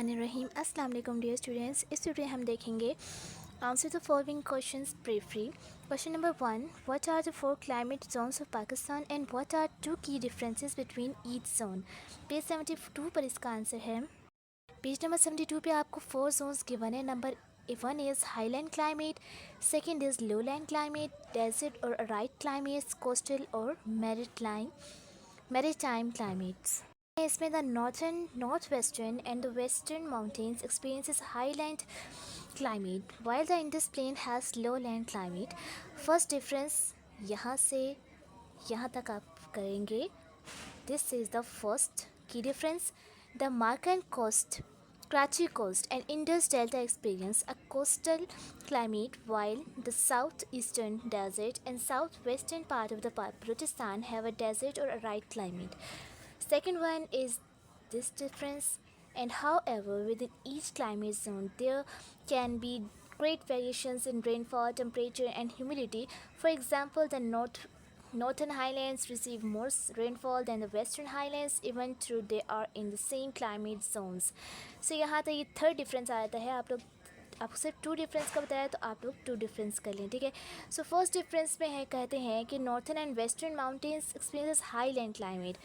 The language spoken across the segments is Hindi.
बिस्मिल्लाहिर्रहमानिर्रहीम। अस्सलाम वालेकुम डियर स्टूडेंट्स। इस वीडियो हम देखेंगे answer the following questions briefly. Question number 1, what are the 4 climate zones of Pakistan and what are 2 key differences between each zone. Page 72 पर इसका आंसर है। पेज नंबर 72 पे आपको 4 जोन्स गिवन है। Number 1 is highland climate, second is lowland climate, desert और अराइड क्लाइमेट्स, कोस्टल और मैरीटाइम क्लाइमेट्स। इसमें the northern, north western and the western mountains experiences highland climate while the Indus plain has lowland climate. First difference यहाँ से यहाँ तक आप करेंगे. This is the first key difference. The Markan coast, Karachi coast and Indus Delta experience a coastal climate while the southeastern desert and southwestern part of the Balochistan have a desert or arid climate. Second one is this difference. And however, within each climate zone, there can be great variations in rainfall, temperature, and humidity. For example, the northern highlands receive more rainfall than the western highlands, even though they are in the same climate zones. So यहाँ तक ये थर्ड डिफरेंस आता है. आपको सिर्फ 2 डिफरेंस का बताया, तो आप लोग 2 डिफरेंस कर लें, ठीक है. सो फर्स्ट डिफरेंस में है, कहते हैं कि northern and western mountains experience highland climate.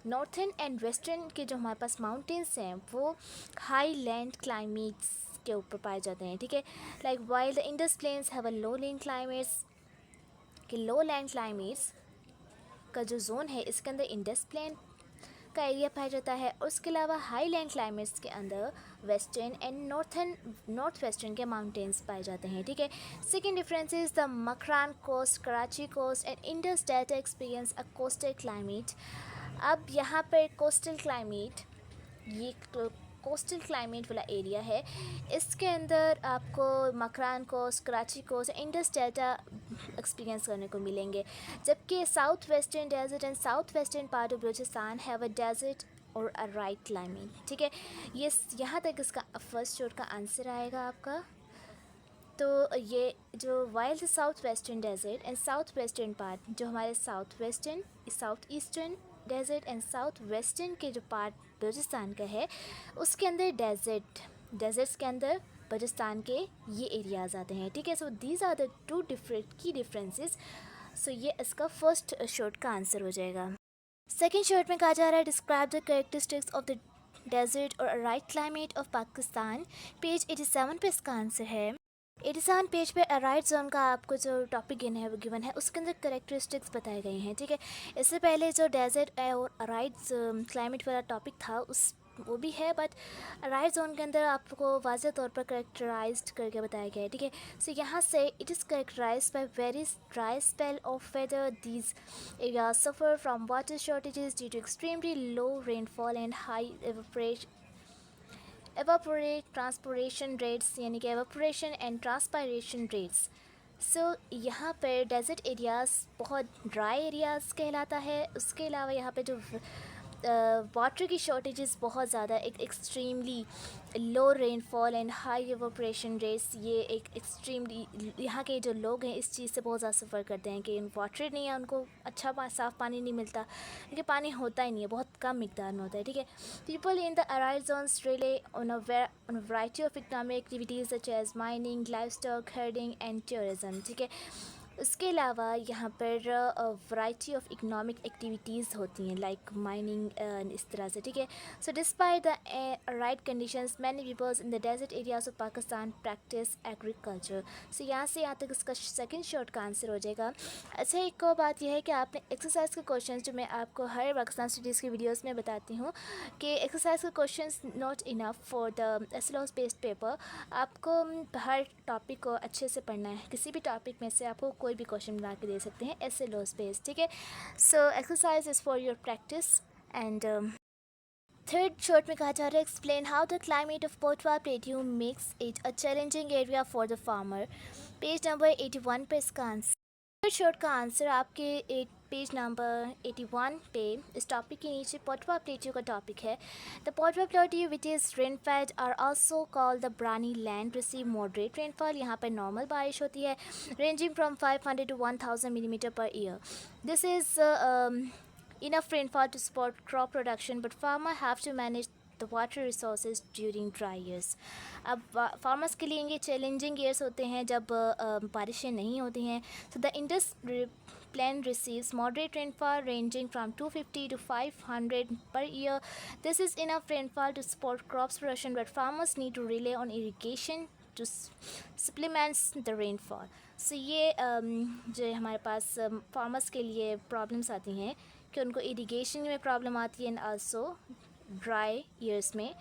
Northern and western के जो हमारे पास माउंटेन्स हैं वो हाई लैंड क्लाइमेट्स के ऊपर पाए जाते हैं, ठीक है. Like while the Indus plains have a low land climates, कि लो लैंड क्लाइमेट्स का जो जोन है इसके अंदर इंडस प्लेन का एरिया पाया जाता है. उसके अलावा हाई लैंड क्लाइमेट्स के अंदर वेस्टर्न एंड नॉर्थ वेस्टर्न के माउंटेन्स पाए जाते हैं, ठीक है. Second difference is the Makran coast, Karachi coast and Indus delta experience a coastal climate. अब यहाँ पर कोस्टल क्लाइमेट, ये कोस्टल क्लाइमेट वाला एरिया है. इसके अंदर आपको Makran coast, Karachi coast, Indus delta experience करने को मिलेंगे. जबकि south western desert and south western part of Balochistan have a desert और अ राइट क्लाइमेट, ठीक है. ये यहाँ तक इसका फर्स्ट शोर का आंसर आएगा आपका. तो ये जो while the south western desert and south western part, जो हमारे south western, south eastern desert and south western के जो पार्ट बलूचिस्तान का है, उसके अंदर डेजर्ट्स के अंदर बलूचिस्तान के ये एरियाज़ आते हैं, ठीक है. So these are the 2 different की डिफरेंसेस. सो ये इसका फर्स्ट शॉर्ट का आंसर हो जाएगा. सेकेंड शॉर्ट में कहा जा रहा है, describe the characteristics of the desert और arid climate of Pakistan. Page 87 पे इसका आंसर है. 87 पेज पे अराइड जोन का आपको जो टॉपिक गिवन है उसके अंदर करेक्टरिस्टिक्स बताए गए हैं, ठीक है. इससे पहले जो डेजर्ट और अराइड क्लाइमेट वाला टॉपिक था वो भी है, बट अराइड जोन के अंदर आपको वाज़ह तौर पर करेक्टराइज्ड करके बताया गया है, ठीक है. सो यहाँ से it is characterized by very dry spell of weather. These areas suffer from water shortages due to extremely low rainfall and high transpiration rates, यानी कि evaporation and transpiration rates. So यहाँ पर डेजर्ट एरियाज़ बहुत ड्राई एरियाज़ कहलाता है. उसके अलावा यहाँ पे जो वाटर की शॉर्टेजेस बहुत ज़्यादा, एक extremely low rainfall and high evaporation rates, ये एक एक्सट्रीमली यहाँ के जो लोग हैं इस चीज़ से बहुत ज़्यादा सफ़र करते हैं कि वाटर नहीं है, उनको अच्छा साफ़ पानी नहीं मिलता, क्योंकि पानी होता ही नहीं है, बहुत कम मिकदार में होता है, ठीक है. People in the arid zones rely on a variety of economic activities such as mining, livestock, herding and tourism, ठीक है. उसके अलावा यहाँ पर वैरायटी ऑफ इकनॉमिक एक्टिविटीज़ होती हैं, लाइक माइनिंग, इस तरह से, ठीक है. So despite the right conditions many peoples in the desert areas of Pakistan practice agriculture. So यहाँ से यहाँ तक इसका सेकंड शॉर्ट का आंसर हो जाएगा. अच्छा, एक और बात यह है कि आपने एक्सरसाइज के क्वेश्चन, जो मैं आपको हर पाकिस्तान स्टडीज़ की वीडियोज़ में बताती हूँ कि एक्सरसाइज के question not enough for the syllabus based paper. आपको हर टॉपिक को अच्छे से पढ़ना है. किसी भी टॉपिक में से आपको कोई भी क्वेश्चन बना के दे सकते हैं ऐसे लॉस बेस्ड, ठीक है. So exercise is for your practice. And third short में कहा जा रहा है, explain how the climate of Potwar plateau makes it a challenging area for the farmer. Page number 81 पे इसका आंसर. थर्ड शॉर्ट का आंसर आपके पेज नंबर 81 पे इस टॉपिक के नीचे पोटवा प्लेट्यू का टॉपिक है. The Potwar plateau which is rainfed are also called the barani land receive moderate rainfall. यहाँ पर नॉर्मल बारिश होती है, ranging from 500 to 1000 millimetre per year. This is enough rainfall to support crop production, but farmers have to manage the water resources during dry years. अब फार्मर्स के लिए ये चैलेंजिंग ईयर्स होते हैं जब बारिशें नहीं होती हैं. So the Indus plain receives moderate rainfall ranging from 250 to 500 per year. This is enough rainfall to support crops production, but farmers need to rely on irrigation to supplements the rainfall. So ये जो हमारे पास फार्मर्स के लिए प्रॉब्लम्स आती हैं कि उनको इरिगेशन में प्रॉब्लम आती है एंड आल्सो ड्राई ईयर्स में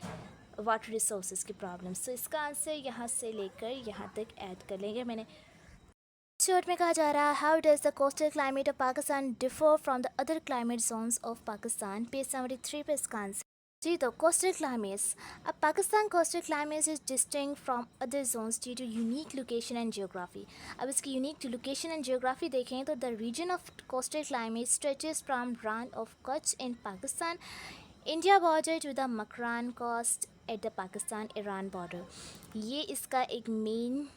वाटर रिसोर्सेज की प्रॉब्लम्स. तो इसका आंसर यहाँ से लेकर यहाँ तक ऐड कर लेंगे मैंने. शॉर्ट में कहा जा रहा है how does the coastal climate of Pakistan differ from the other climate zones of Pakistan. Page 73 पे इसका आंसर. जी तो कोस्टल क्लाइमेट्स. अब Pakistan coastal climates is distinct from other zones due to unique location and geography. अब इसकी यूनिक लोकेशन एंड जियोग्राफी देखें तो the region of coastal climate stretches from Rann of Kutch in Pakistan, India border to the Makran coast at the Pakistan Iran border. ये इसका एक मेन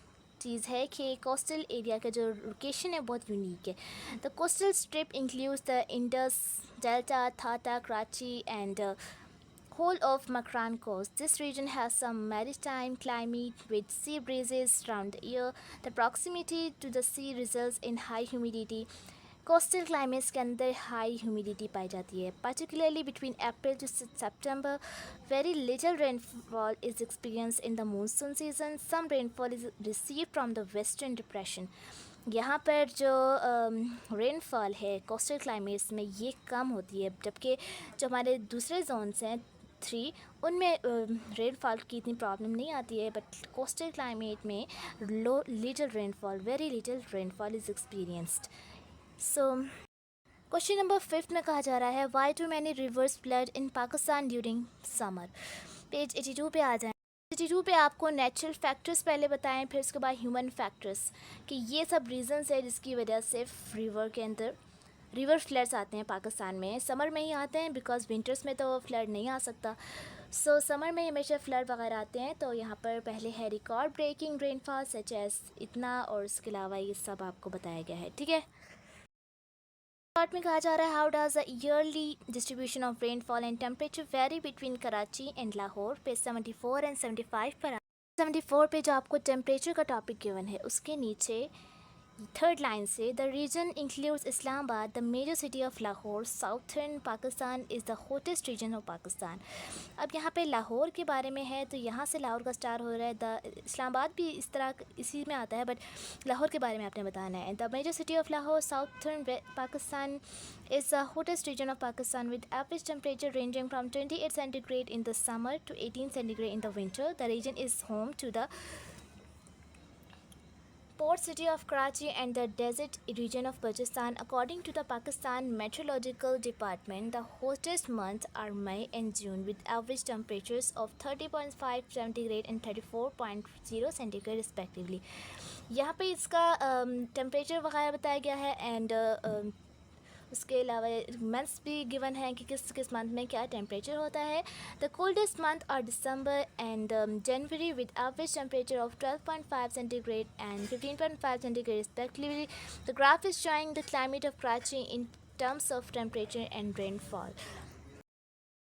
चीज़ है कि कोस्टल एरिया का जो लोकेशन है बहुत यूनिक है. The coastal strip includes the Indus delta, Thatta, Karachi and whole of Makran coast. This region has some maritime climate with sea breezes around the year. The proximity to the sea results in high humidity. Coastal climates के अंदर हाई ह्यूमिडिटी पाई जाती है, particularly between April to September. Very little rainfall is experienced in the monsoon season. Some rainfall is received from the western depression. यहाँ पर जो रेनफॉल है कोस्टल क्लाइमेट्स में ये कम होती है, जबकि जो हमारे दूसरे जोन्स हैं 3 उनमें रेनफॉल की इतनी प्रॉब्लम नहीं आती है. बट कोस्टल क्लाइमेट में little rainfall, very little rainfall is experienced. So question number 5 में कहा जा रहा है why do many rivers flood in Pakistan during summer. Page 82 पे आ जाए. 82 पे आपको नेचुरल फैक्टर्स पहले बताएं, फिर उसके बाद ह्यूमन फैक्टर्स, कि ये सब रीजंस है जिसकी वजह से रिवर के अंदर रिवर फ्लड्स आते हैं पाकिस्तान में. समर में ही आते हैं बिकॉज विंटर्स में तो फ्लड नहीं आ सकता. सो समर में हमेशा फ्लड वगैरह आते हैं. तो यहाँ पर पहले है record breaking rainfall such as इतना, और इसके अलावा ये सब आपको बताया गया है. ठीक है. पार्ट में कहा जा रहा है how does the yearly distribution of rainfall and temperature vary between Karachi and Lahore. Page 74 and 75 पर. 74 पे जो आपको टेम्परेचर का टॉपिक गिवन है उसके नीचे थर्ड लाइन से the region includes Islamabad, the major city of Lahore, southern Pakistan is the hottest region of Pakistan. अब यहाँ पे लाहौर के बारे में है तो यहाँ से लाहौर का स्टार हो रहा है. द इस्लामाबाद भी इस तरह इसी में आता है, बट लाहौर के बारे में आपने बताना है. The major city of Lahore, southern Pakistan is the hottest region of Pakistan with average temperature ranging from 28 centigrade in the summer to 18 centigrade in the winter. The region is home to the port city of Karachi and the desert region of Balochistan. According to the Pakistan Meteorological Department, the hottest months are May and June with average temperatures of 30.5 centigrade and 34.0 centigrade respectively. यहाँ पे इसका टेम्परेचर वगैरह बताया गया है एंड उसके अलावा मंथ्स भी गिवन है कि किस किस मंथ में क्या टेम्परेचर होता है. The coldest month are December and January with average temperature of 12.5 centigrade and 15.5 centigrade respectively. The graph is showing the climate of Karachi in terms of temperature and rainfall.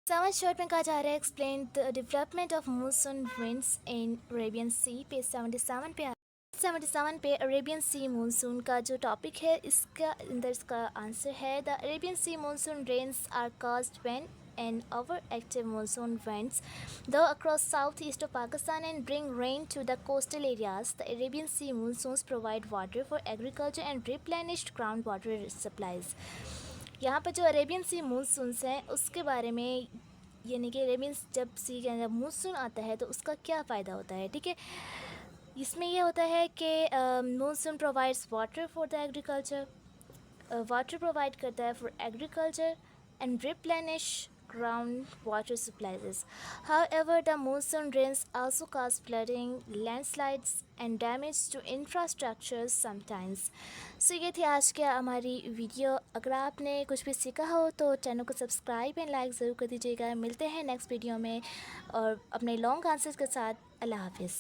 7 short में कहा जा रहा है explain the development of monsoon winds in Arabian sea. Page 77 पे 77 पे अरेबियन सी मानसून का जो टॉपिक है इसका अंदर इसका आंसर है the Arabian sea monsoon rains are caused when an over active monsoon winds though across southeast of Pakistan and bring rain to the coastal areas. The Arabian Sea monsoons provide water for agriculture and replenished groundwater supplies. यहाँ पर जो अरेबियन सी मानसून्स हैं उसके बारे में, यानी कि अरेबियन जब सी के अंदर मानसून आता है तो उसका क्या फ़ायदा होता है. ठीक है, इसमें यह होता है कि monsoon provides water for the agriculture, water provide करता है for agriculture and replenish ground water supplies. However, the monsoon rains also cause flooding, landslides and damage to infrastructures sometimes. So ये थी आज की हमारी वीडियो. अगर आपने कुछ भी सीखा हो तो चैनल को सब्सक्राइब एंड लाइक ज़रूर कर दीजिएगा. मिलते हैं नेक्स्ट वीडियो में और अपने लॉन्ग आंसर्स के साथ. अल्लाह हाफिज़.